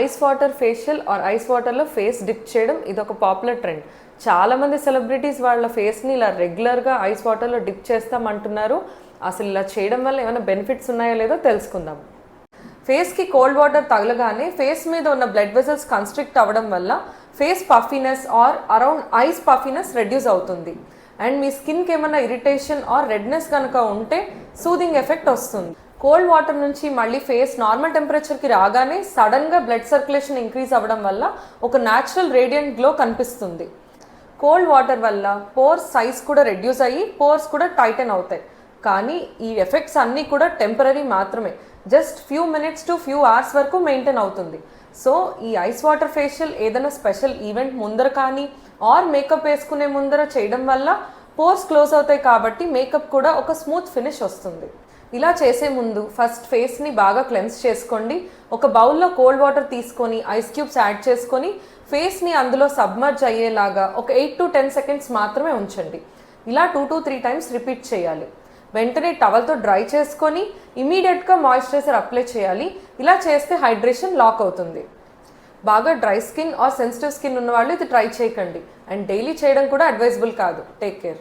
Ice water facial or ice వాటర్లో face dip చేయడం ఇది ఒక పాపులర్ ట్రెండ్. చాలామంది సెలబ్రిటీస్ వాళ్ళ ఫేస్ని ఇలా రెగ్యులర్గా ఐస్ వాటర్లో డిప్ చేస్తామంటున్నారు. అసలు ఇలా చేయడం వల్ల ఏమైనా బెనిఫిట్స్ ఉన్నాయో లేదో తెలుసుకుందాం. ఫేస్కి కోల్డ్ వాటర్ తగలగానే ఫేస్ మీద ఉన్న బ్లడ్ వెసల్స్ కన్స్ట్రిక్ట్ అవ్వడం వల్ల face puffiness or around eyes puffiness reduce అవుతుంది. అండ్ మీ స్కిన్కి ఏమైనా ఇరిటేషన్ ఆర్ రెడ్నెస్ కనుక ఉంటే సూదింగ్ ఎఫెక్ట్ వస్తుంది. కోల్డ్ వాటర్ నుంచి మళ్ళీ ఫేస్ నార్మల్ టెంపరేచర్కి రాగానే సడన్గా బ్లడ్ సర్క్యులేషన్ ఇంక్రీజ్ అవ్వడం వల్ల ఒక న్యాచురల్ రేడియంట్ గ్లో కనిపిస్తుంది. కోల్డ్ వాటర్ వల్ల పోర్స్ సైజ్ కూడా రెడ్యూస్ అయ్యి పోర్స్ కూడా టైటన్ అవుతాయి. కానీ ఈ ఎఫెక్ట్స్ అన్నీ కూడా టెంపరీ మాత్రమే. Just few minutes to few hours వరకు మెయింటైన్ అవుతుంది. సో ఈ ఐస్ వాటర్ ఫేషియల్ ఏదైనా స్పెషల్ ఈవెంట్ ముందర కానీ ఆర్ మేకప్ వేసుకునే ముందర చేయడం వల్ల పోర్స్ క్లోజ్ అవుతాయి కాబట్టి మేకప్ కూడా ఒక స్మూత్ ఫినిష్ వస్తుంది. ఇలా చేసే ముందు ఫస్ట్ ఫేస్ని బాగా క్లెన్స్ చేసుకోండి. ఒక బౌల్లో కోల్డ్ వాటర్ తీసుకొని ఐస్ క్యూబ్స్ యాడ్ చేసుకొని ఫేస్ని అందులో సబ్మర్జ్ అయ్యేలాగా ఒక 8 to 10 seconds మాత్రమే ఉంచండి. ఇలా 2 to 3 times రిపీట్ చేయాలి. వెంటనే టవల్తో డ్రై చేసుకొని ఇమీడియట్గా మాయిశ్చరైజర్ అప్లై చేయాలి. ఇలా చేస్తే హైడ్రేషన్ లాక్ అవుతుంది. బాగా dry skin or sensitive skin ఉన్న వాళ్ళు ఇది ట్రై చేయకండి. అండ్ డైలీ చేయడం కూడా అడ్వైజబుల్ కాదు. Take care.